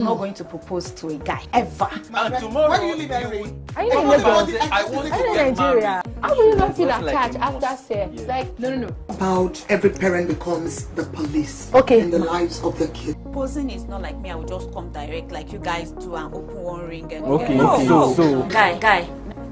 I'm not going to propose to a guy ever. And tomorrow, when you leave LA, Are you in Lagos? I want to Are you in get Nigeria? married. How will you not feel Just like attached a after must. sex? Yeah. It's like, no. about every parent becomes the police Okay. in the lives of their kids. Proposing is not like me. I will just come direct like you guys do and open one ring. And Okay, no, okay. no. So- Guy,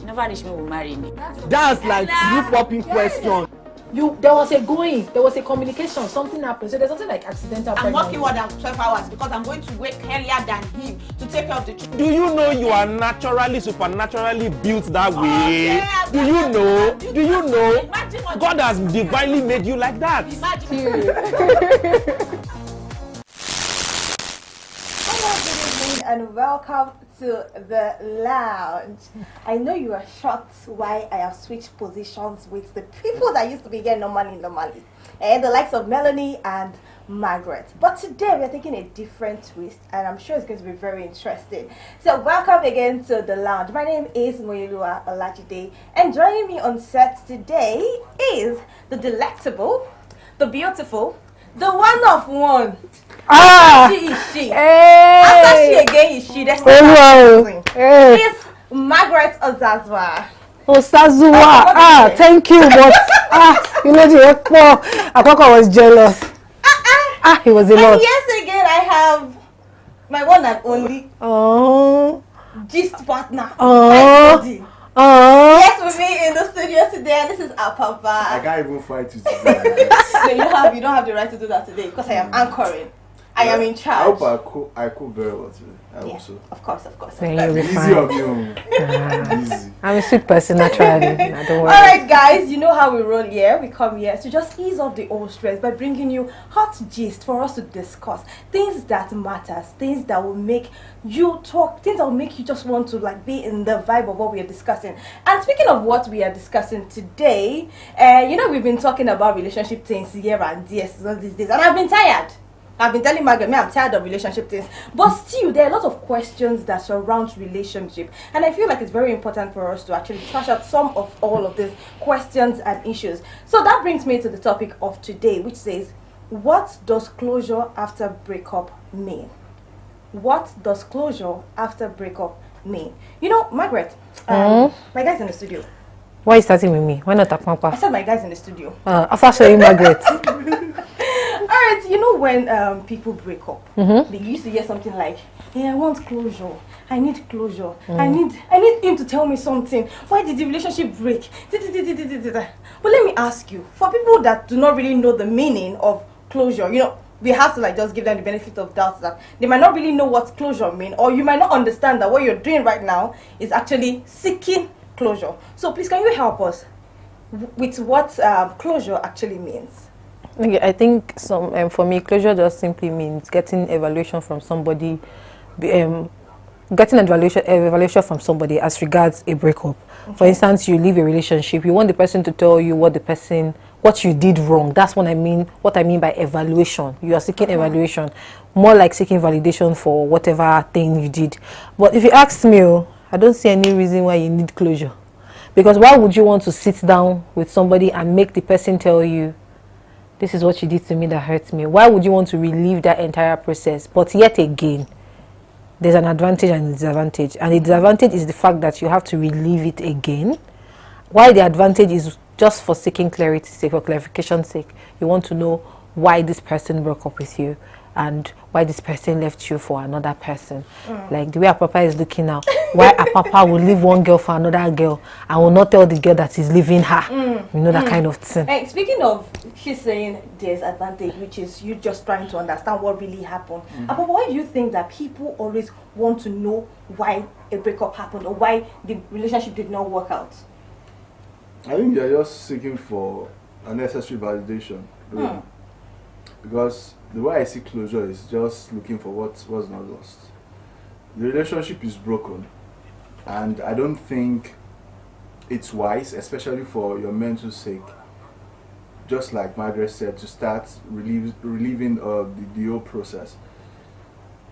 you never reach me will marry me. That's like you popping question. There was a communication, something happened. So there's something like accidental I'm pregnancy. working more than 12 hours because I'm going to wake earlier than him to take care of the children. Do you know you are naturally, supernaturally built that way? yeah, Do you know? Do you know? Imagine what God has divinely made you like that. Imagine. Hello, good evening, and welcome to the lounge. I know you are shocked why I have switched positions with the people that used to be here normally, and the likes of Melanie and Margaret. But today we are taking a different twist, and I'm sure it's going to be very interesting. So welcome again to the lounge. My name is Moyelua Olajide, and joining me on set today is the delectable, the beautiful, the one of one. Ah! She is she. Hey! After she again is she. There's Hello. Hey. It's Margaret Ozazwa. Osazua. Thank you, but you know the Ekpo. Akoko was jealous. He was a lot. And yes, again I have my one and only Oh. gist partner. Oh. Everybody. Oh. Yes, with me in the studio today, and this is our I papa. can't even fight you today. So you don't have the right to do that today because I am anchoring. I am in I charge. hope I cook very well today. I hope Yeah, so. of course. Then you'll be Easy fine. of you. Easy. I'm a sweet person naturally. I don't worry. Alright guys, you know how we roll here. We come here to just ease off the old stress by bringing you hot gist for us to discuss. Things that matters, things that will make you talk, things that will make you just want to like be in the vibe of what we are discussing. And speaking of what we are discussing today, we've been talking about relationship things here and there these days, and I've been tired. I've been telling Margaret, I'm tired of relationship things. But still, there are a lot of questions that surround relationship. And I feel like it's very important for us to actually trash out some of all of these questions and issues. So that brings me to the topic of today, which says, what does closure after breakup mean? What does closure after breakup mean? You know, Margaret, my guy's in the studio. Why are you starting with me? Why not I Papa? said my guy's in the studio. After showing Margaret. Alright, you know when people break up, they used to hear something like, "Hey, I want closure. I need closure. I need him to tell me something. Why did the relationship break?" But let me ask you, for people that do not really know the meaning of closure, we have to just give them the benefit of doubt that they might not really know what closure means, or you might not understand that what you're doing right now is actually seeking closure. So please, can you help us with what closure actually means? Okay, I think for me, closure just simply means getting evaluation from somebody, getting evaluation from somebody as regards a breakup. Okay. For instance, you leave a relationship, you want the person to tell you what you did wrong. That's what I mean by evaluation. You are seeking evaluation, more like seeking validation for whatever thing you did. But if you ask me, I don't see any reason why you need closure. Because why would you want to sit down with somebody and make the person tell you, this is what you did to me that hurts me? Why would you want to relive that entire process? But yet again, there's an advantage and a disadvantage. And the disadvantage is the fact that you have to relive it again. While the advantage is just for seeking clarity's sake, for clarification's sake. You want to know why this person broke up with you and why this person left you for another person. Like the way Apapa is looking now, why Apapa will leave one girl for another girl and will not tell the girl that he's leaving her. That kind of thing. Hey, speaking of, she's saying there's advantage, which is you just trying to understand what really happened. Apapa, why do you think that people always want to know why a breakup happened or why the relationship did not work out? I think they're just seeking for unnecessary validation. Really. Because the way I see closure is just looking for what was not lost. The relationship is broken, and I don't think it's wise, especially for your mental sake, just like Margaret said, to start relieving the whole process.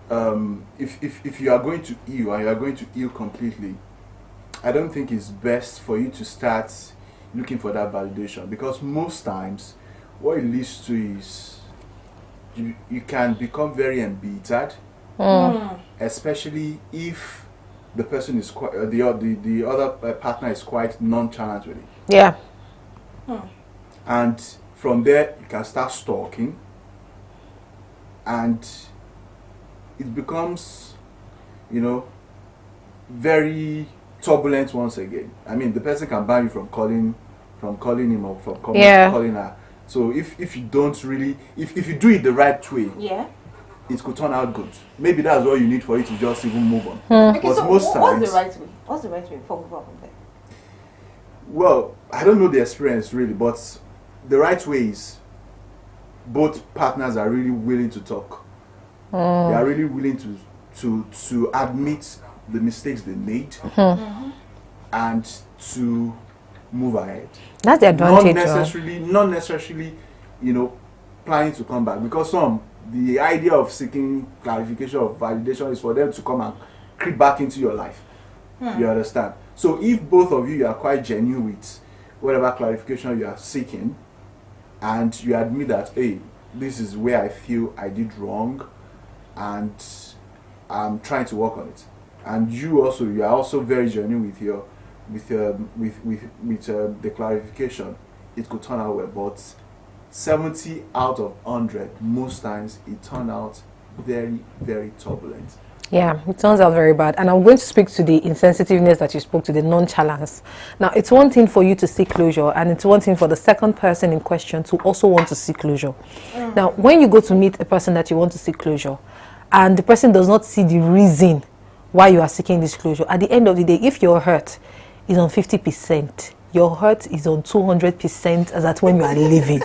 If you are going to heal and you are going to heal completely, I don't think it's best for you to start looking for that validation, because most times what it leads to is you can become very embittered. especially if the person is quite the other partner is quite nonchalant with it. Yeah. And from there you can start stalking, and it becomes, very turbulent once again. I mean, the person can ban you from calling him or from calling her. So if you don't really, if you do it the right way, it could turn out good. Maybe that's all you need for you to just even move on. Okay, But so most times, what's the right way? What's the right way for move on from there? well, I don't know the experience really, but the right way is both partners are really willing to talk. They are really willing to admit the mistakes they made and to move ahead. That's the advantage. Not necessarily, planning to come back, because the idea of seeking clarification of validation is for them to come and creep back into your life. You understand? So if both of you are quite genuine with whatever clarification you are seeking, and you admit that, hey, this is where I feel I did wrong, and I'm trying to work on it, and you are also very genuine with the clarification, it could turn out well. But 70 out of 100, most times it turns out very, very turbulent. Yeah, it turns out very bad. And I'm going to speak to the insensitiveness that you spoke to, the nonchalance. Now, it's one thing for you to seek closure, and it's one thing for the second person in question to also want to seek closure. Now, when you go to meet a person that you want to seek closure, and the person does not see the reason why you are seeking this closure, at the end of the day, if your hurt is on 50%, your hurt is on 200% as at when you are leaving.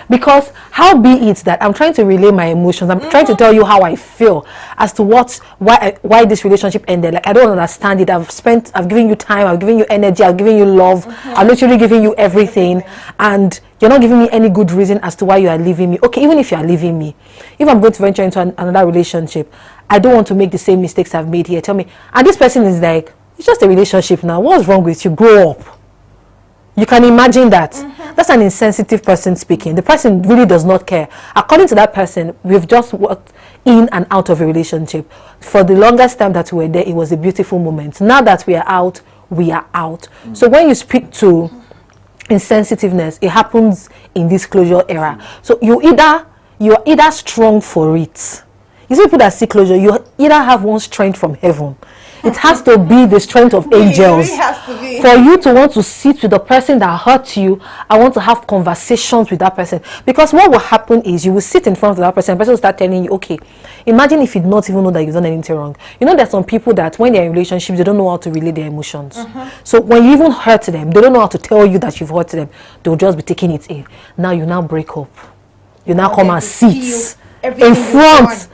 Because how be it that I'm trying to relay my emotions, I'm trying to tell you how I feel as to why this relationship ended. Like, I don't understand it. I've given you time, I've given you energy, I've given you love, I'm literally giving you everything, and you're not giving me any good reason as to why you are leaving me. Okay, even if you are leaving me, if I'm going to venture into another relationship, I don't want to make the same mistakes I've made here. Tell me, and this person is like, it's just a relationship now, what's wrong with you? Grow up. You can imagine that. That's an insensitive person speaking. The person really does not care. According to that person, we've just walked in and out of a relationship. For the longest time that we were there, it was a beautiful moment. Now that we are out, we are out. So when you speak to insensitiveness, it happens in this closure era. So you're either strong for it. You see people that seek closure, you either have one strength from heaven. It has to be the strength of angels. It really has to be. For you to want to sit with the person that hurt you, I want to have conversations with that person. Because what will happen is you will sit in front of that person, the person will start telling you, okay, imagine if you not even know that you've done anything wrong. You know, there's some people that when they're in relationships, they don't know how to relay their emotions. So when you even hurt them, they don't know how to tell you that you've hurt them. They'll just be taking it in. Now you now break up. You now come and sit in front.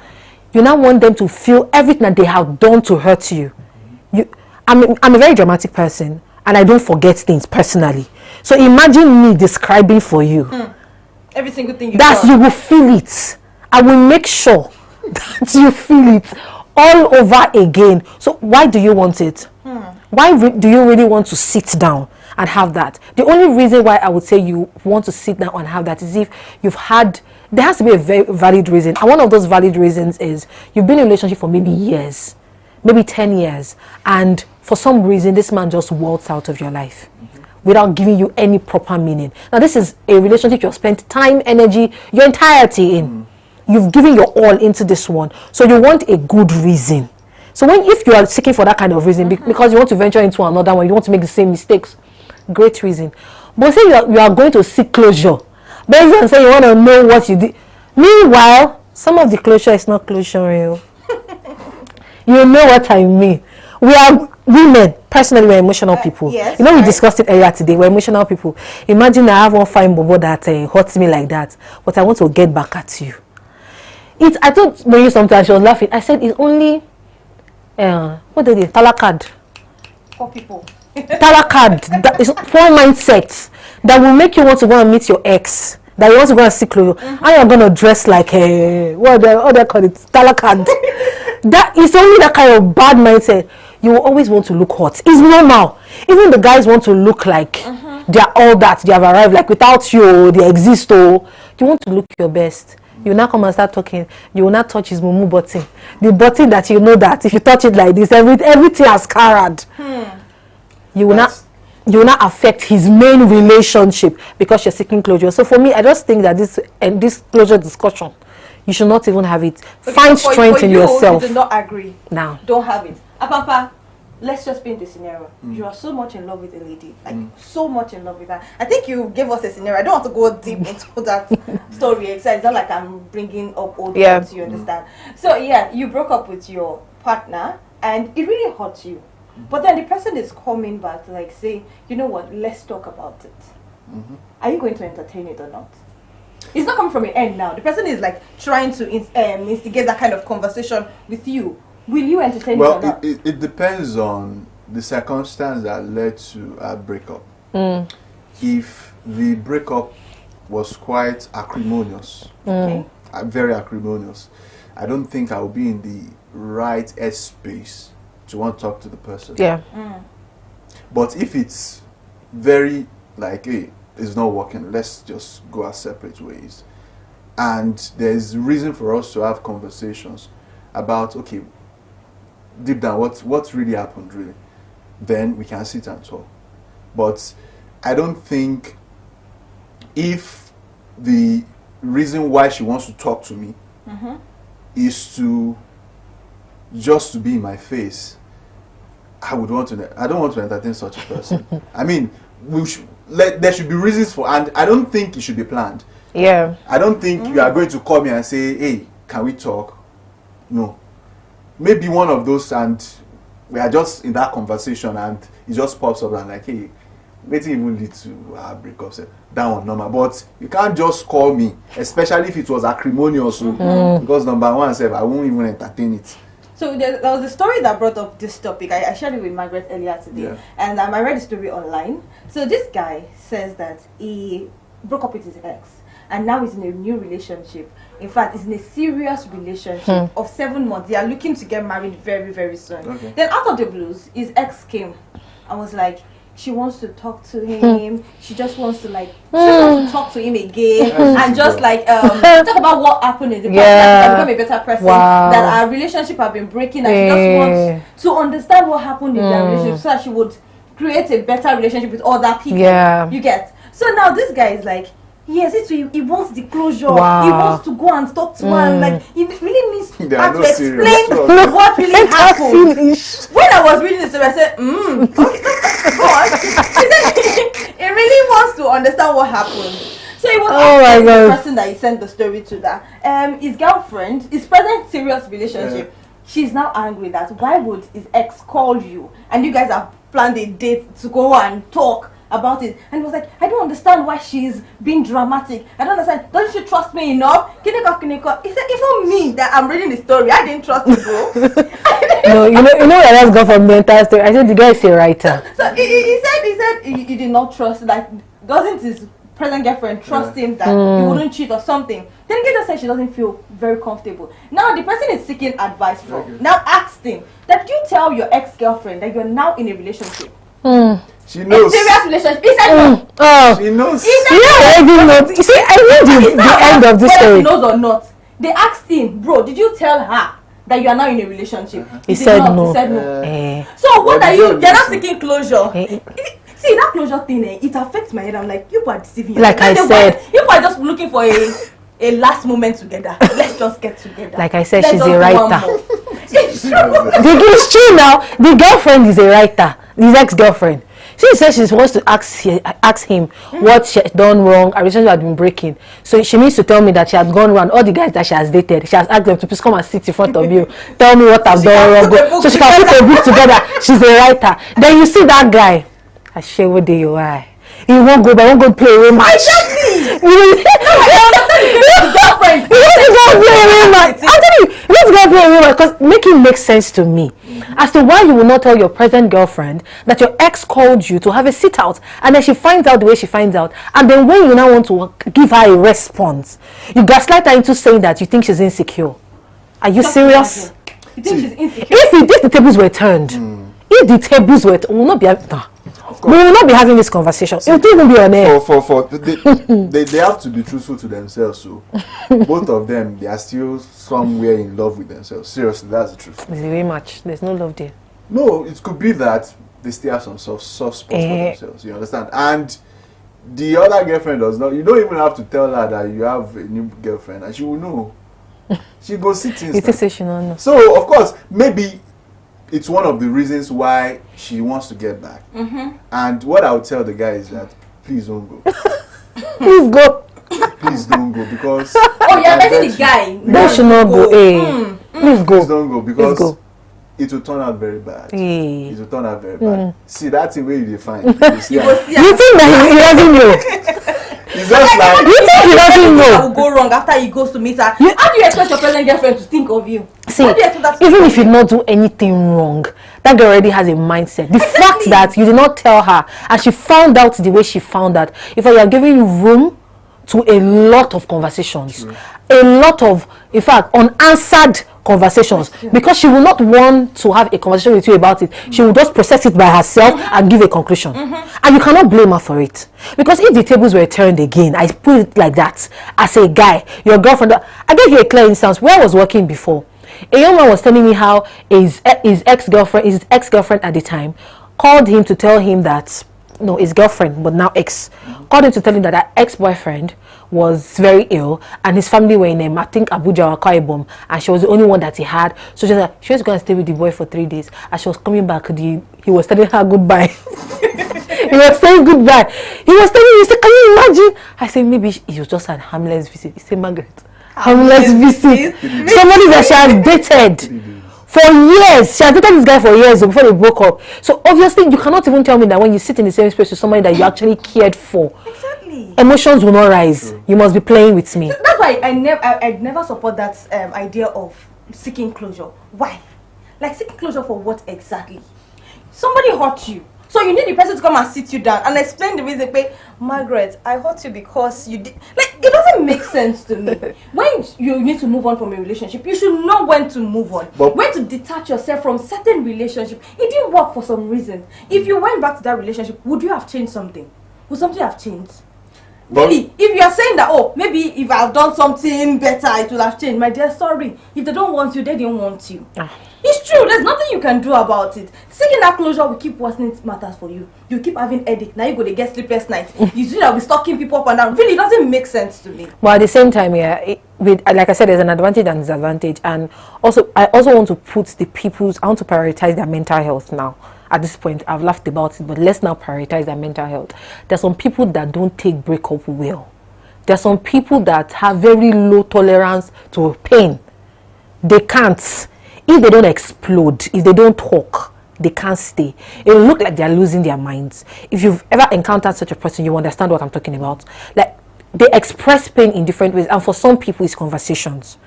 You now want them to feel everything that they have done to hurt you. I'm a very dramatic person, and I don't forget things personally. So imagine me describing for you every single thing you will feel it. I will make sure that you feel it all over again. So why do you want it? Why do you really want to sit down and have that? The only reason why I would say you want to sit down and have that is if there has to be a very valid reason. And one of those valid reasons is you've been in a relationship for maybe years, maybe 10 years, and for some reason this man just waltzed out of your life without giving you any proper meaning. Now this is a relationship you've spent time, energy, your entirety in. You've given your all into this one, so you want a good reason. So if you are seeking for that kind of reason because you want to venture into another one, you want to make the same mistakes, great reason. But say you are going to seek closure based on say you want to know what you did. Meanwhile, some of the closure is not closure. You know what I mean. We are women, personally, we're emotional people. Yes, we discussed it earlier today. We're emotional people. Imagine I have one fine bobo that hurts me like that, but I want to get back at you. I told Moyi sometimes, she was laughing. I said, it's only, what did it? Talakad. for people. Talakad. That is poor mindset that will make you want to go and meet your ex. That you want to go and see clothes. And you're going to dress like what they call it? Talakad. That is only that kind of bad mindset. You will always want to look hot. It's normal. Even the guys want to look like they're all that. They have arrived. Like without you, they exist. You want to look your best. You will not come and start talking. You will not touch his mumu button. The button that you know that if you touch it like this, everything has carried. You will not affect his main relationship because you're seeking closure. So for me, I just think that this closure discussion, you should not even have it. Okay, Find so strength in yourself. You do not agree. Now, Don't have it. Apapa, let's just paint the scenario. You are so much in love with a lady, like so much in love with her. I think you gave us a scenario. I don't want to go deep into that story. It's not like I'm bringing up old things. You understand? So yeah, you broke up with your partner, and it really hurt you. But then the person is coming back to like say, you know what? Let's talk about it. Are you going to entertain it or not? It's not coming from your end now. The person is like trying to instigate that kind of conversation with you. Will you entertain it or not? Well, it depends on the circumstance that led to a breakup. If the breakup was quite acrimonious, very acrimonious, I don't think I will be in the right headspace to want to talk to the person. yeah. But if it's very like, hey, it's not working, let's just go our separate ways, and there's reason for us to have conversations about, okay, deep down, what really happened, really, then we can sit and talk. But I don't think if the reason why she wants to talk to me is to just to be in my face, I don't want to entertain such a person. I mean, there should be reasons for, and I don't think it should be planned. Yeah. I don't think you are going to call me and say, hey, can we talk? No. Maybe one of those, and we are just in that conversation and it just pops up and like, hey, waiting even lead to breakups. That one normal. But you can't just call me, especially if it was acrimonious. Because number one, I won't even entertain it. So there was a story that brought up this topic. I shared it with Margaret earlier today, and I read the story online. So this guy says that he broke up with his ex, and now he's in a new relationship. In fact, he's in a serious relationship of 7 months. They are looking to get married very, very soon. Okay. Then out of the blues, his ex came and was like, she wants to talk to him. She just wants to talk to him again and just like talk about what happened in the past, that become a better person. That our relationship have been breaking, and she just wants to understand what happened in their relationship so that she would create a better relationship with other people. You get? So now this guy is like, yes, he wants the closure. He wants to go and talk to her. Like, he really needs her to explain what really happened. When I was reading this story, I said, God. He really wants to understand what happened. So he was asking the person that he sent the story to, that his girlfriend, his present serious relationship, she's now angry that why would his ex call you and you guys have planned a date to go and talk about it, and he was like, I don't understand why she's being dramatic. I don't understand. Doesn't she trust me enough? Kineko. He said, it's not me that I'm reading the story. I didn't trust you, bro. No, you know where that's gone from the entire story. I said the guy is a writer. So he said he did not trust. Like, doesn't his present girlfriend trust him that he wouldn't cheat or something? Then he just said she doesn't feel very comfortable. Now the person is seeking advice from. Now asked him that you tell your ex-girlfriend that you're now in a relationship. She knows. A serious relationship. He said no. She knows. He said no. You see, I know the end of this story. Whether he knows or not. They asked him, bro, did you tell her that you are now in a relationship? He said no. He said no. So what are you? You're not seeking closure. See, that closure thing, it affects my head. I'm like, you are deceiving yourself. Like I said, you are just looking for a last moment together. Let's just get together. Like I said, she's a writer. It's true. It's true now. The girlfriend is a writer. His ex-girlfriend. She said she wants to ask him what she has done wrong. Her relationship had been breaking. So she means to tell me that she has gone around all the guys that she has dated. She has asked them to please come and sit in front of you. Tell me what I've done wrong. So she can put a book together. She's a writer. Then you see that guy. I share what day you are. He won't go, but I won't go play away match. Exactly. He wants to go play away match. I'm telling you, he wants to go play away match because making makes sense to me. As to why you will not tell your present girlfriend that your ex called you to have a sit out, and then she finds out the way she finds out, and then when you now want to give her a response, you gaslight her into saying that you think she's insecure. Are you serious? You think she's insecure? If the tables were turned, if the tables were will not be We will not be having this conversation. It will even be on air. They have to be truthful to themselves. So both of them, they are still somewhere in love with themselves. Seriously, that's the truth. It's very much. There's no love there. No, it could be that they still have some soft spots for themselves. You understand? And the other girlfriend does not. You don't even have to tell her that you have a new girlfriend, and she will know. She goes sit in. So of course, maybe it's one of the reasons why she wants to get back. And what I would tell the guy is that please don't go. Please go. Please don't go because. Oh, you're letting the guy. That should not go. Please go. Please don't go because it will turn out very bad. It will turn out very bad. See, that's the way you define. You think that he doesn't know? It's just like you think he doesn't know? That will go wrong after he goes to meet her. How do you expect your present girlfriend to think of you? See, even if you not do anything wrong, that girl already has a mindset. The fact that you did not tell her and she found out the way she found out, if you are giving room to a lot of conversations, a lot of, in fact, unanswered conversations, because she will not want to have a conversation with you about it. She will just process it by herself and give a conclusion. And you cannot blame her for it, because if the tables were turned again, I put it like that, as a guy, your girlfriend, I gave you a clear instance where I was working before. A young man was telling me how his ex-girlfriend at the time called him to tell him that, no, his girlfriend, but now ex, called him to tell him that that ex-boyfriend was very ill and his family were in I think Abuja or Akwa Ibom, and she was the only one that he had. So she was going to stay with the boy for 3 days. As she was coming back, he was telling her goodbye. He was saying goodbye. He was telling me, he said, can you imagine? I said, maybe it was just a harmless visit. He said, Margaret, harmless visit. Somebody that she has dated for years. She has dated this guy for years before they broke up. So obviously you cannot even tell me that when you sit in the same space with somebody that you actually cared for, emotions will not rise. You must be playing with me. So that's why I never support that idea of seeking closure. Why? Like, seeking closure for what exactly? Somebody hurt you, so you need the person to come and sit you down and explain the reason. Margaret, I hurt you because you did. Like, it doesn't make sense to me. When you need to move on from a relationship, you should know when to move on, when to detach yourself from certain relationship. It didn't work for some reason. If you went back to that relationship, would you have changed something? Would something have changed? Really, if you are saying that, oh, maybe if I've done something better, it will have changed. My dear, sorry. If they don't want you, they didn't want you. It's true. There's nothing you can do about it. Seeking that closure will keep worsening matters for you. You keep having headache. Now you go to get sleepless nights. You see that we're stalking people up and down. Really, it doesn't make sense to me. Well, at the same time, like I said, there's an advantage and disadvantage. And also, I also want to put I want to prioritize their mental health now. At this point, I've laughed about it, but let's now prioritize their mental health. There's some people that don't take breakup well. There's some people that have very low tolerance to pain. They can't. If they don't explode, if they don't talk, they can't stay. It will look like they're losing their minds. If you've ever encountered such a person, you understand what I'm talking about. Like, they express pain in different ways, and for some people, it's conversations.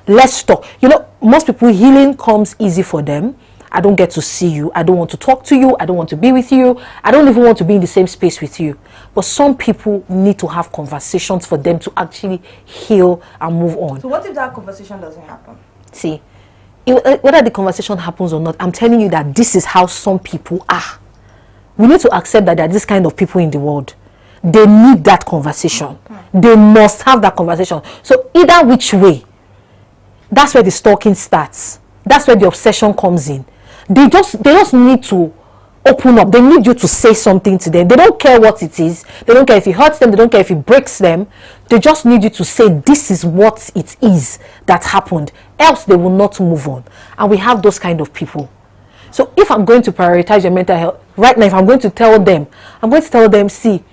Let's talk. You know, most people, healing comes easy for them. I don't get to see you. I don't want to talk to you. I don't want to be with you. I don't even want to be in the same space with you. But some people need to have conversations for them to actually heal and move on. So what if that conversation doesn't happen? See, whether the conversation happens or not, I'm telling you that this is how some people are. We need to accept that there are this kind of people in the world. They need that conversation. They must have that conversation. So either which way, that's where the stalking starts. That's where the obsession comes in. They just need to open up. They need you to say something to them. They don't care what it is. They don't care if it hurts them. They don't care if it breaks them. They just need you to say, this is what it is that happened. Else they will not move on. And we have those kind of people. So if I'm going to prioritize your mental health, right now, if I'm going to tell them, see,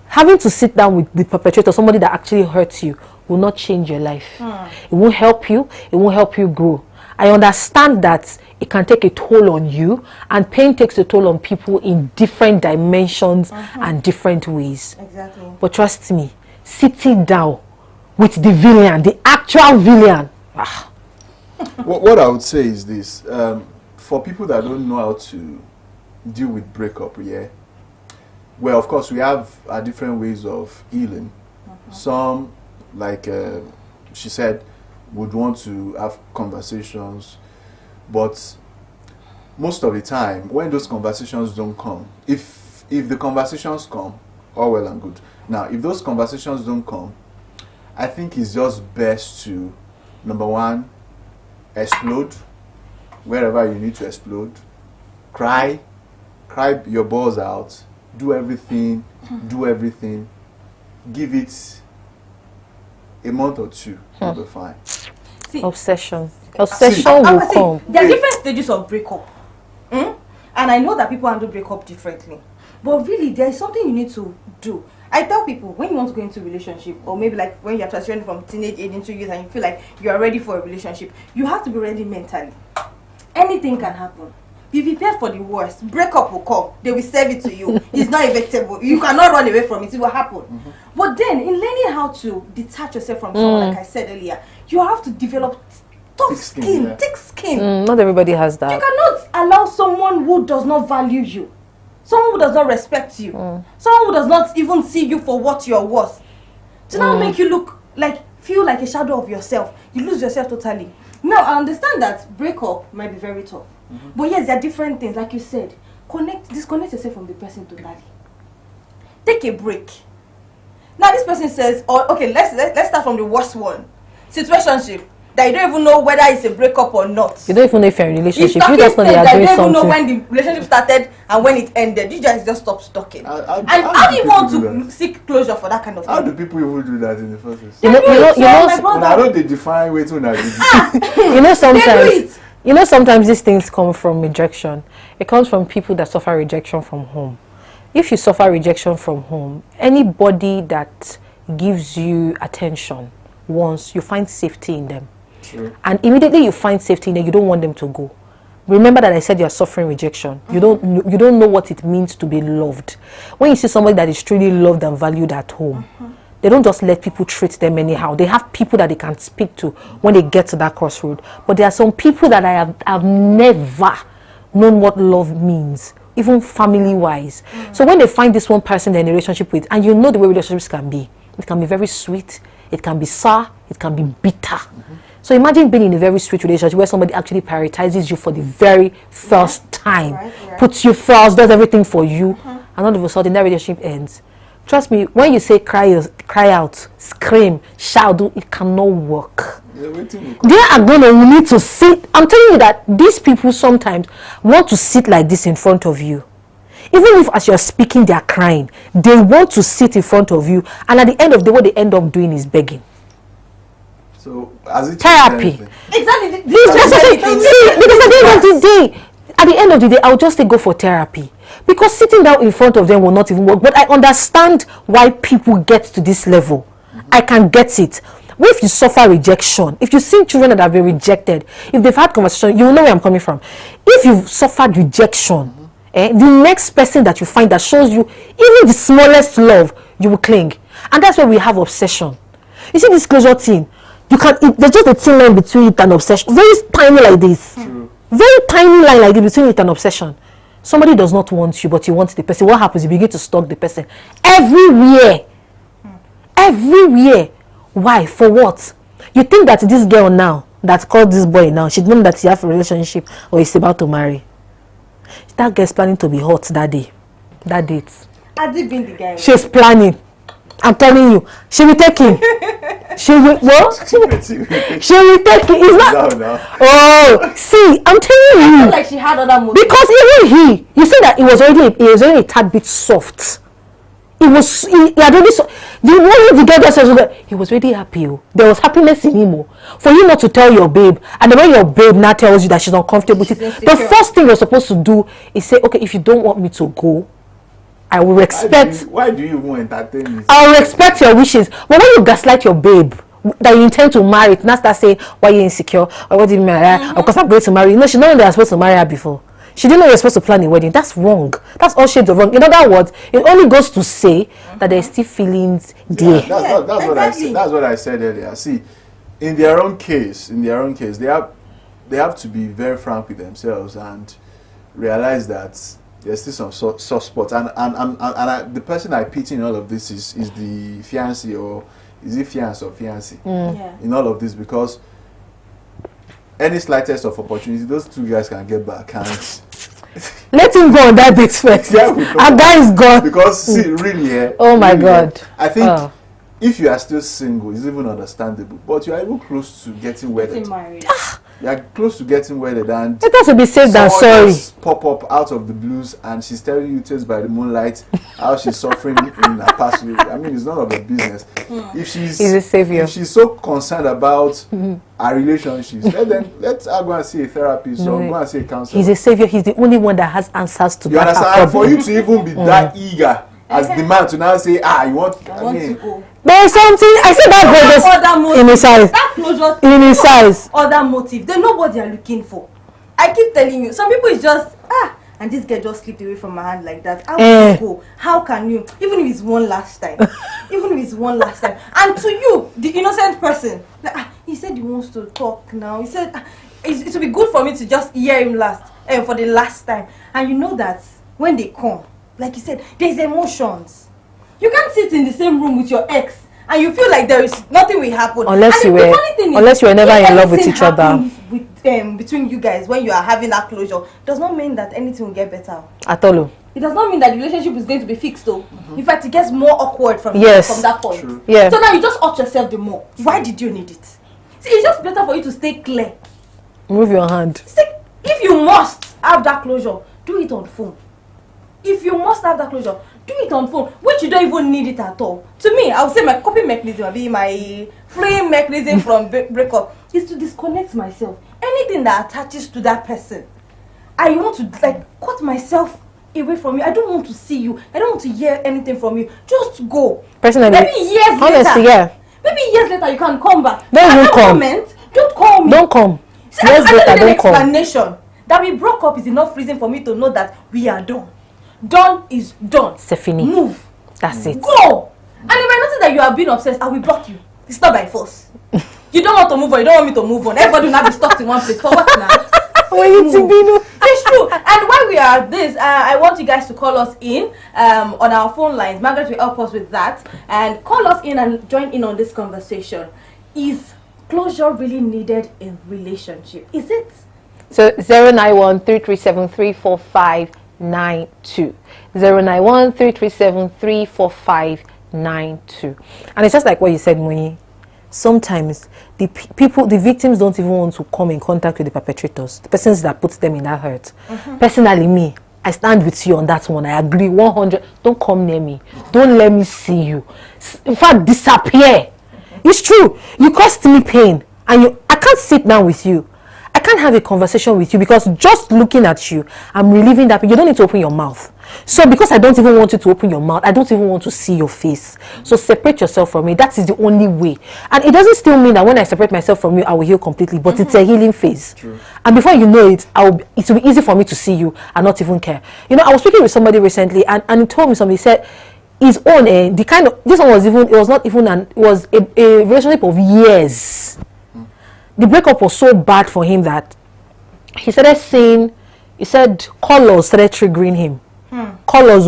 having to sit down with the perpetrator, somebody that actually hurts you, will not change your life. It won't help you. It won't help you grow. I understand that it can take a toll on you, and pain takes a toll on people in different dimensions and different ways. Exactly. But trust me, sitting down with the villain, the actual villain. What I would say is this. For people that don't know how to deal with breakup, well, of course, we have different ways of healing. Some, like she said, would want to have conversations, but most of the time when those conversations don't come, if if the conversations come, all well and good. Now, if those conversations don't come, I think it's just best to, number one, explode wherever you need to explode. Cry your balls out. Do everything. Give it a month or two. You'll be fine. See, Obsession I will see, come. there are different stages of breakup. And I know that people handle breakup differently. But really, there is something you need to do. I tell people, when you want to go into a relationship, or maybe like when you're transitioning from teenage age into youth and you feel like you are ready for a relationship, you have to be ready mentally. Anything can happen. Be prepared for the worst. Breakup will come. They will serve it to you. It's not evictable. You cannot run away from it. It will happen. But then, in learning how to detach yourself from someone, like I said earlier, you have to develop tough skin, thick skin. Not everybody has that. You cannot allow someone who does not value you, someone who does not respect you, someone who does not even see you for what you're worth, to now make you feel like a shadow of yourself. You lose yourself totally. Now, I understand that breakup might be very tough. But yes, there are different things. Like you said, disconnect yourself from the person totally. Take a break. Now, this person says, okay, let's start from the worst one. Situationship. That you don't even know whether it's a breakup or not. You don't even know if you're in a relationship. You just know they are doing something. You don't even know when the relationship started and when it ended. You just stop stalking. And how do you want to seek closure for that kind of thing? How do people even do that in the first place? You know, I know they define way too now. sometimes these things come from rejection. It comes from people that suffer rejection from home. If you suffer rejection from home, anybody that gives you attention once, you find safety in them. True. And immediately you find safety in them, you don't want them to go. Remember that I said you're suffering rejection. You don't know what it means to be loved. When you see somebody that is truly loved and valued at home, they don't just let people treat them anyhow. They have people that they can speak to when they get to that crossroad. But there are some people that I've never known what love means, even family-wise. So when they find this one person they're in a relationship with, and you know the way relationships can be, it can be very sweet, it can be sour, it can be bitter. So imagine being in a very sweet relationship where somebody actually prioritizes you for the very first time, puts you first, does everything for you, and all of a sudden that relationship ends. Trust me, when you say cry out, scream, shout, it cannot work. They are going to need to sit. I'm telling you that these people sometimes want to sit like this in front of you. Even if as you're speaking, they are crying, they want to sit in front of you, and at the end of the day, what they end up doing is begging. So, as it therapy. Exactly. Because at the end of the day, I'll just say go for therapy. Because sitting down in front of them will not even work. But I understand why people get to this level. I can get it. If you suffer rejection, if you see children that have been rejected, if they've had conversation, you will know where I'm coming from. If you've suffered rejection, the next person that you find that shows you even the smallest love, you will cling. And that's why we have obsession. You see this closure thing, there's just a thin line between it and obsession. Very tiny like this. True. Very tiny line like this between it and obsession. Somebody does not want you, but you want the person. What happens? You begin to stalk the person. Everywhere. Everywhere. Why? For what? You think that this girl now, that called this boy now, she knows that he has a relationship or is about to marry. That girl's planning to be hot that day. That date. Has it been the guy? She's planning. I'm telling you. She will take him. She will what? She will take him. It's not. No. Oh, see, I'm telling you. I feel like she had other motives. Because even you see that it was already a tad bit soft. He had already the girl just says he was really happy. There was happiness in him. For you not to tell your babe, and then when your babe now tells you that she's uncomfortable with it, the first thing you're supposed to do is say, okay, if you don't want me to go, I will respect. Why do you even entertain this? I will respect your wishes. But when you gaslight your babe that you intend to marry, now start saying why you're insecure or what do you mean? Because I'm going to marry. You know, she knows they are supposed to marry her before. She didn't know you're supposed to plan a wedding. That's wrong. That's all shades of wrong. In other words, it only goes to say that there's still feelings there. That's what I said earlier. See, in their own case, they have to be very frank with themselves and realize that there's still some soft spots. And the person I pity in all of this is the fiancé, or is it fiancé or fiancé? In all of this, because any slightest of opportunity, those two guys can get back. And Let him go on that date first. Our guy is gone. Because see, really, oh my really, God. I think if you are still single, it's even understandable. But you are even close to getting wedded. Getting married. You are close to getting wedded, and It has to be safe than someone sorry. just pop up out of the blues, and she's telling you Tales by the Moonlight how she's suffering in her past. I mean, it's none of her business. If she's He's a savior. if she's so concerned about her relationships, let her go and see a therapist or go and see a counselor. He's a savior. He's the only one that has answers to You that. understand? For you to even be that eager as the man to now say, you want, I want to go. There is something. I said that brother in his size. That closure. In his size. Other motive. They know what they are looking for. I keep telling you. Some people is just and this girl just slipped away from my hand like that. How can you go? How can you? Even if it's one last time. Even if it's one last time. And to you, the innocent person, like, he said he wants to talk now. He said it will be good for me to just hear him for the last time. And you know that when they come, like you said, there's emotions. You can't sit in the same room with your ex and you feel like there is nothing will happen. Unless you were never in love with each other. Between you guys, when you are having that closure, does not mean that anything will get better. At all. It does not mean that the relationship is going to be fixed though. In fact, it gets more awkward from that point. True. Yeah. So now you just hurt yourself the more. Why did you need it? See, it's just better for you to stay clear. Move your hand. See, if you must have that closure, do it on phone. If you must have that closure, do it on phone, which you don't even need it at all. To me, I would say my coping mechanism, my freeing mechanism from breakup is to disconnect myself. Anything that attaches to that person, I want to cut myself away from you. I don't want to see you. I don't want to hear anything from you. Just go. Personally, maybe years honestly, later. Maybe years later you can come back. Don't even come. Don't call me. Don't come. See, Years later, an don't come. explanation that we broke up is enough reason for me to know that we are done. Done is done. Stephanie. Move. That's it. Go. And if I notice that you are being obsessed, I will block you. It's not by force. You don't want to move on. You don't want me to move on. Everybody will not be stuck in one place. For what now? It's true. And while we are this, I want you guys to call us in on our phone lines. Margaret will help us with that. And call us in and join in on this conversation. Is closure really needed in relationship? Is it? So 091-337-34592. 091-337-34592. And it's just like what you said, Mui. Sometimes the victims don't even want to come in contact with the perpetrators, the persons that put them in that hurt. Personally, me, I stand with you on that one. I agree 100. Don't come near me. Don't let me see you. In fact, disappear. It's true. You caused me pain, and I can't sit down with you. I can't have a conversation with you because just looking at you, I'm relieving that. You don't need to open your mouth. So because I don't even want you to open your mouth, I don't even want to see your face. So separate yourself from me. That is the only way. And it doesn't still mean that when I separate myself from you, I will heal completely. But it's a healing phase. True. And before you know it, it will be easy for me to see you and not even care. You know, I was speaking with somebody recently, and he told me something. He said his own this one was even, it was not even it was a relationship of years. The breakup was so bad for him that he said colors started triggering him. Colors,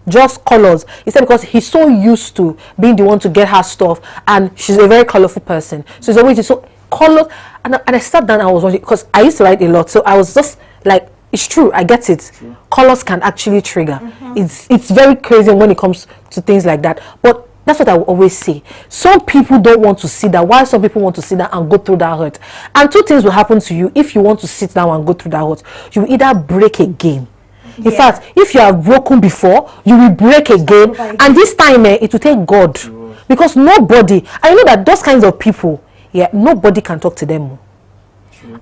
just colors. He said because he's so used to being the one to get her stuff, and she's a very colorful person. So it's always so colors. And I sat down and I was watching, because I used to write a lot. So I was just like, it's true, I get it. True. Colors can actually trigger. It's very crazy when it comes to things like that. But that's what I will always say. Some people don't want to see that, while some people want to sit down and go through that hurt. And two things will happen to you if you want to sit down and go through that hurt. You will either break again. In fact, if you have broken before, you will break again. And this time, it will take God. Because nobody, I know that those kinds of people, nobody can talk to them.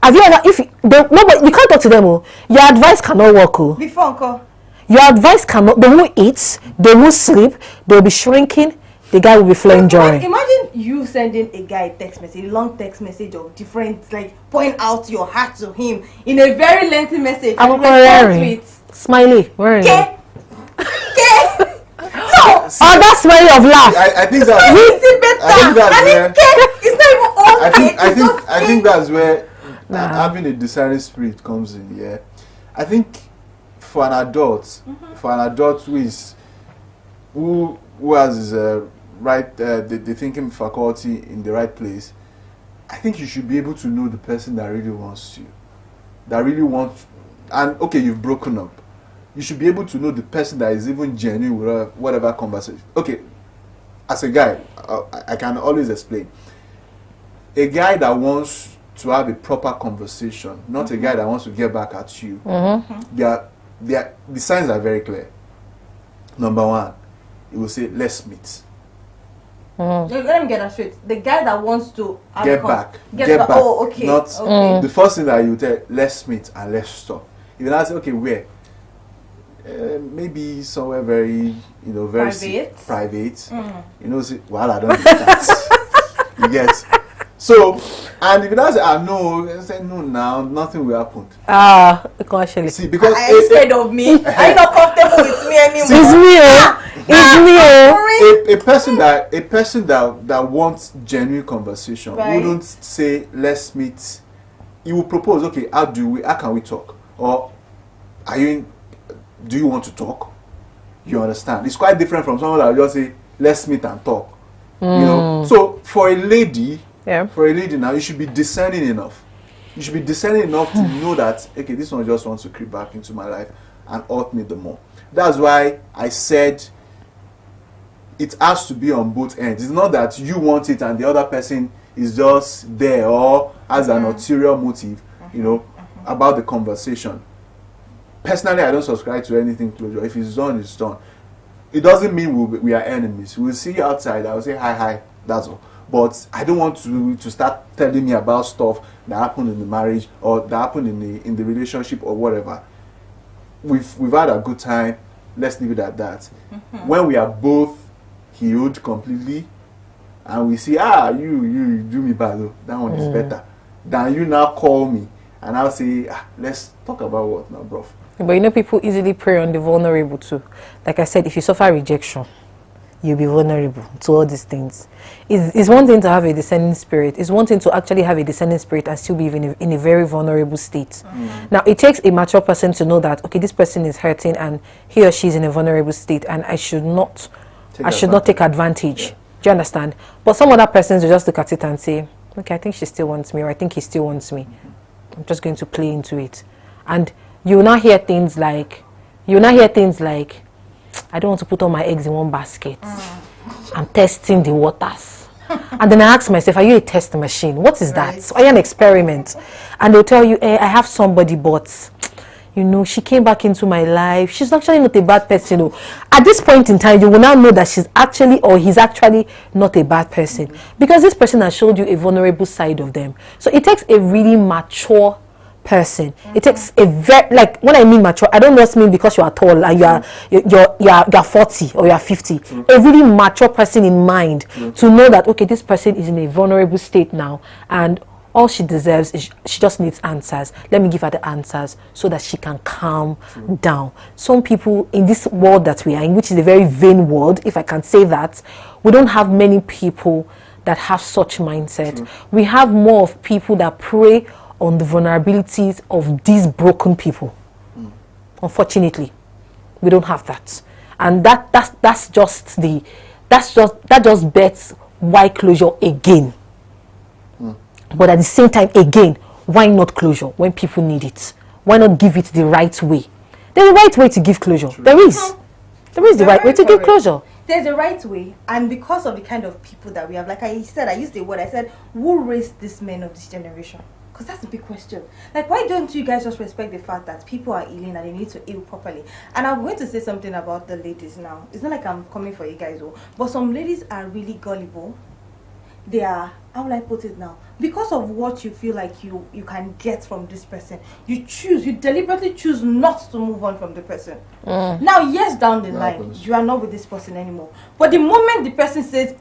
Have you ever, nobody, you can't talk to them. Your advice cannot work. Before, uncle. Your advice cannot, they won't eat, they won't sleep, they'll be shrinking, the guy will be flowing joy. Imagine you sending a guy a text message, a long text message of different, like, point out your heart to him in a very lengthy message. I'm worrying. Smiley, worrying. No! That smiley of laugh. I think that's I think that's where having a discerning spirit comes in. Yeah, I think for an adult, who has his the thinking faculty in the right place, I think you should be able to know the person that really wants you, that really wants and okay, you've broken up, you should be able to know the person that is even genuine with whatever conversation. Okay, as a guy, I can always explain. A guy that wants to have a proper conversation, not a guy that wants to get back at you. The signs are very clear. Number one, he will say, let's meet. Let me get that straight. The guy that wants to Get back. Oh, okay. Not okay. the first thing that you tell, let's meet and let's talk. You will ask, okay, where? Maybe somewhere very, very private. Well, I don't do that. You get. So, and if you now say, no, you say, no, now nothing will happen. Actually. See, because are you scared of me? Are you not comfortable with me anymore? It's me. A person that wants genuine conversation wouldn't say, let's meet. He will propose, okay, how can we talk? Or do you want to talk? You understand? It's quite different from someone that will just say, let's meet and talk. So for a lady now, you should be discerning enough. You should be discerning enough to know that, okay, this one just wants to creep back into my life and hurt me the more. That's why I said it has to be on both ends. It's not that you want it and the other person is just there or has an ulterior motive, about the conversation. Personally, I don't subscribe to anything closure. If it's done, it's done. It doesn't mean we are enemies. We'll see you outside. I will say hi, that's all. But I don't want to start telling me about stuff that happened in the marriage or that happened in the relationship or whatever. We've had a good time. Let's leave it at that. When we are both healed completely, and we see you do me bad though, that one is better than you now call me and I'll say let's talk about what now, bro. But people easily prey on the vulnerable too. Like I said, if you suffer rejection, you'll be vulnerable to all these things. It's one thing to have a discerning spirit. It's one thing to actually have a discerning spirit and still be in a very vulnerable state. Now, it takes a mature person to know that, okay, this person is hurting and he or she is in a vulnerable state and I should not take advantage. Do you understand? But some other persons will just look at it and say, okay, I think she still wants me or I think he still wants me. I'm just going to play into it. And you will not hear things like, I don't want to put all my eggs in one basket. I'm testing the waters. And then I ask myself, are you a test machine? What is that? Are you an experiment? And they'll tell you, I have somebody, but she came back into my life. She's actually not a bad person. At this point in time, you will now know that she's actually or he's actually not a bad person. Because this person has showed you a vulnerable side of them. So it takes a really mature person. It takes a very, when I mean mature, I don't just mean because you are tall and you're 40 or you're 50. A really mature person in mind to know that, okay, this person is in a vulnerable state now and all she deserves is she just needs answers. Let me give her the answers so that she can calm down. Some people in this world that we are in, which is a very vain world, if I can say that, we don't have many people that have such mindset. We have more of people that prey on the vulnerabilities of these broken people. Unfortunately, we don't have that, and that just bets why closure again. But at the same time, again, why not closure when people need it? Why not give it the right way? There's a right way to give closure. There is the right way to give closure. There's a right way, and because of the kind of people that we have, like I said, I used the word. I said, who raised these men of this generation? Because that's a big question. Why don't you guys just respect the fact that people are healing and they need to heal properly? And I'm going to say something about the ladies now. It's not like I'm coming for you guys, but some ladies are really gullible. They are, how will I put it now? Because of what you feel like you can get from this person, you deliberately choose not to move on from the person. Now, yes, down the line, you are not with this person anymore. But the moment the person says,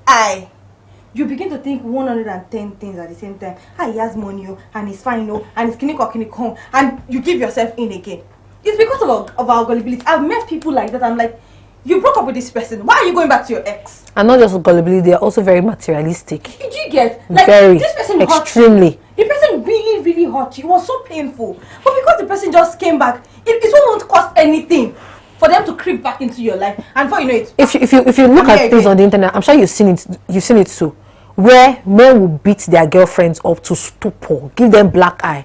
you begin to think 110 things at the same time. He has money, and he's fine, and he's clinical, and you give yourself in again. It's because of our gullibility. I've met people like that. I'm like, you broke up with this person. Why are you going back to your ex? And not just gullibility, they are also very materialistic. Did you get? Very, this person extremely. The person really, really hurt you. It was so painful. But because the person just came back, it won't cost anything for them to creep back into your life. And before you know it, if you look at things on the internet, I'm sure you've seen it too. Where men will beat their girlfriends up to stupor, give them black eye,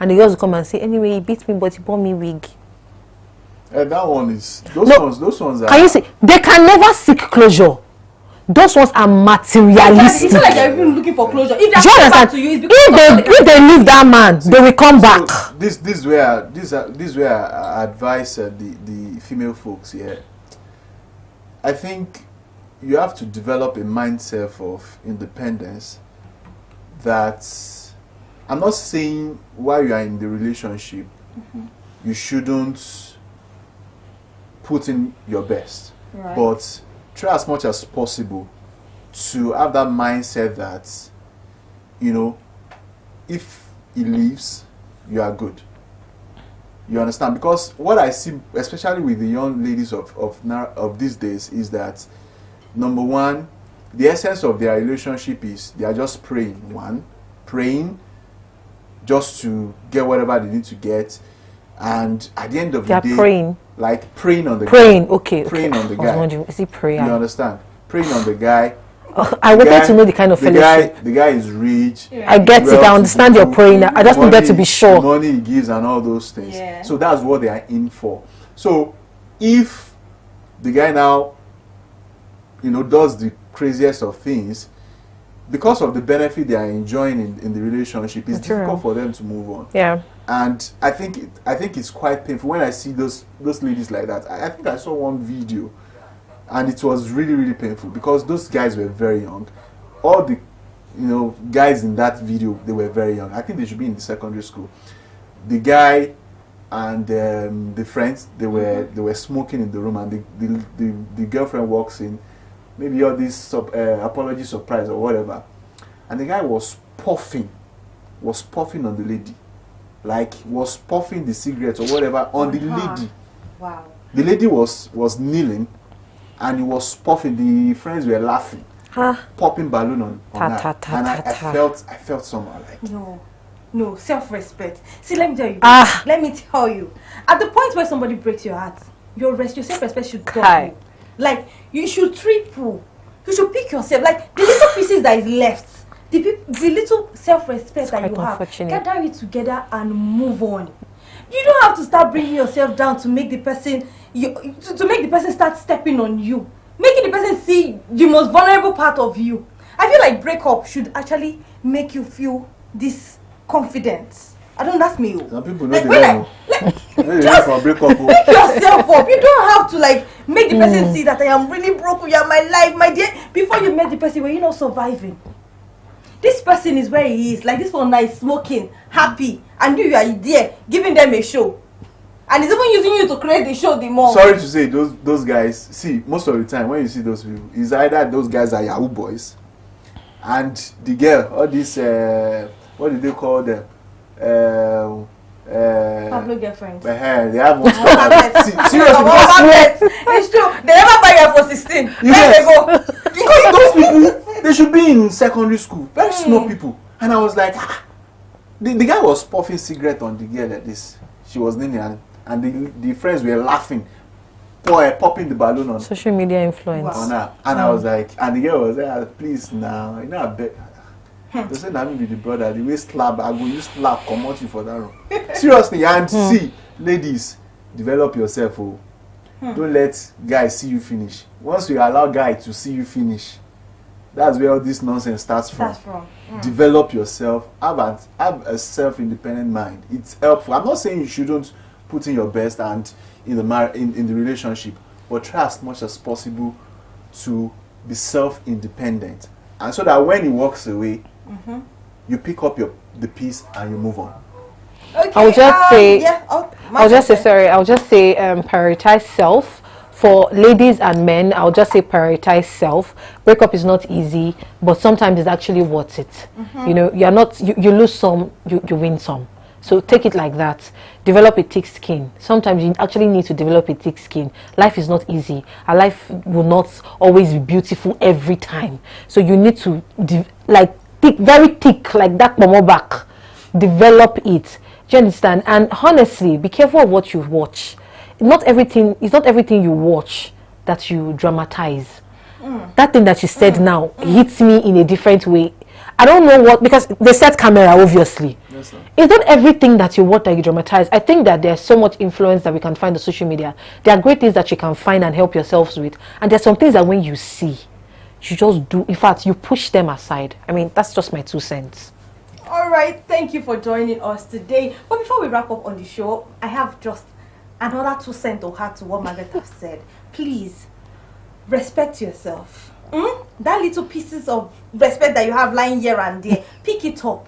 and the girls will come and say, anyway, he beat me, but he bought me wig. That one is those ones are. Can you see? They can never seek closure. Those ones are materialistic. It's not like they're even looking for closure. If Do you they're back understand? to you, it's because If they leave that man, they will come back. So this where I advise the female folks here. I think you have to develop a mindset of independence. That I'm not saying while you are in the relationship, you shouldn't put in your best, Right. but try as much as possible to have that mindset that, you know, if he leaves, you are good. You understand? Because what I see, especially with the young ladies of these days, is that number one, the essence of their relationship is they are just praying just to get whatever they need to get, and at the end of They the are day, praying. like praying on the Praying, guy. okay. Praying on the I was guy. wondering, is it prayer? You understand? Praying on the guy. I The wanted guy- to know the kind of fellowship. The guy is rich. I get it. I understand your praying. I just needed to be The sure. money he gives and all those things. Yeah. So that's what they are in for. So if the guy now, does the craziest of things, because of the benefit they are enjoying in the relationship, it's True. difficult for them to move on. Yeah. And I think it's quite painful when I see those ladies like that. I think I saw one video, and it was really, really painful because those guys were very young. All the guys in that video, they were very young. I think they should be in the secondary school. The guy and the friends, they were smoking in the room, and the girlfriend walks in, maybe all this apology surprise or whatever, and the guy was puffing on the lady, like was puffing the cigarette or whatever on the lady. Wow. The lady was kneeling, and he was puffing. The friends were laughing, popping balloon on her, and I felt somehow like. No, self-respect. See, let me tell you. Ah. Let me tell you. At the point where somebody breaks your heart, your self-respect should Kai. double. Like, you should triple. You should pick yourself. Like, the little pieces that is left, the little self-respect that you quite have, unfortunate. gather it together and move on. You don't have to start bringing yourself down to make the person to make the person start stepping on you, making the person see the most vulnerable part of you. I feel like breakup should actually make you feel this confidence. I don't. That's me. Some people know Like, they when know. Just for breakup. pick yourself up. You don't have to like make the person see that I am really broke. You are my life, my dear. Before you met the person, were you not surviving? This person is where he is. Like this one now is smoking, happy, and you are there giving them a show, and he's even using you to create the show the more. Sorry to say, those guys. See, most of the time when you see those people, it's either those guys are Yahoo boys, and the girl, all this what do they call them? Pablo girlfriend. They have one. Seriously, It's true. They never buy her for 16. Where Yes. they go? because those people, they should be in secondary school, very small people. And I was like, the guy was puffing cigarette on the girl like this. She was kneeling, and the friends were laughing, popping the balloon on Social media influence. on her. And I was like, and the girl was like, please now, I beg. They said, "I be the brother. The way slap, I go use slap, come out you for that room." Seriously, and see, ladies, develop yourself. Oh, don't let guys see you finish. Once you allow guy to see you finish, that's where all this nonsense starts from. Develop yourself. Have a self-independent mind. It's helpful. I'm not saying you shouldn't put in your best and in the relationship, but try as much as possible to be self-independent, and so that when he walks away, you pick up the piece and you move on. Okay, I'll just say, yeah, I'll just say, prioritize self. For ladies and men, I'll just say prioritize self. Breakup is not easy, but sometimes it's actually worth it. You know, you lose some, you win some. So take it like that. Develop a thick skin. Sometimes you actually need to develop a thick skin. Life is not easy. Our life will not always be beautiful every time. So you need to very thick, like that momo back. Develop it. Do you understand? And honestly, be careful of what you watch. It's not everything you watch that you dramatize. That thing that you said now hits me in a different way. I don't know what, because they set camera, obviously. understand. It's not everything that you want that you dramatize. I think that there's so much influence that we can find on social media. There are great things that you can find and help yourselves with. And there's some things that when you see, you just do. In fact, you push them aside. I mean, that's just my 2 cents. All right, thank you for joining us today. But before we wrap up on the show, I have just another 2 cents to add to what Margaret has said. Please, respect yourself. That little pieces of respect that you have lying here and there, pick it up.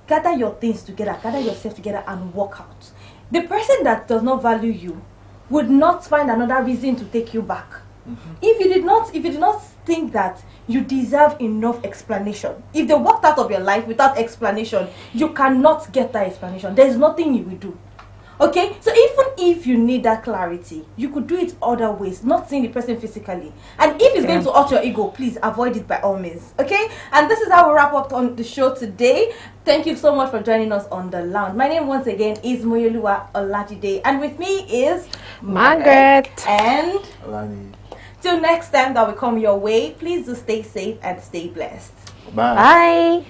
Gather your things together, gather yourself together and walk out. The person that does not value you would not find another reason to take you back. If you did not think that you deserve enough explanation, if they walked out of your life without explanation, you cannot get that explanation. There's nothing you will do. Okay, so even if you need that clarity, you could do it other ways, not seeing the person physically. And if it's going to hurt your ego, please avoid it by all means. Okay, and this is how we wrap up on the show today. Thank you so much for joining us on the lounge. My name once again is Moyoluwa Olajide, and with me is Margaret and Alani. till next time that we come your way, please do stay safe and stay blessed. Bye. Bye.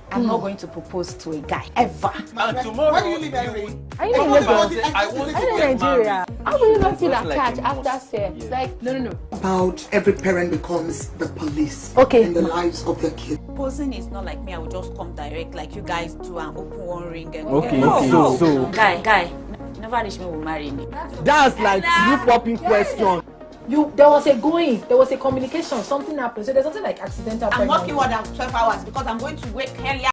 I'm not going to propose to a guy ever. And tomorrow, Why do you leave Henry? Are you in Lagos? I want to Are you in get Nigeria? married. How will you not feel Just like attached a after must. sex? Yeah. Like, no. About every parent becomes the police Okay. in the lives of their kids. Proposing is not like me. I will just come direct like you guys do and open one ring and Okay, no, okay. no. So Guy, never reach me will marry me. that's like you popping question. There was a communication, something happened. So there's something like accidental I'm pregnancy. working more than 12 hours because I'm going to wake earlier.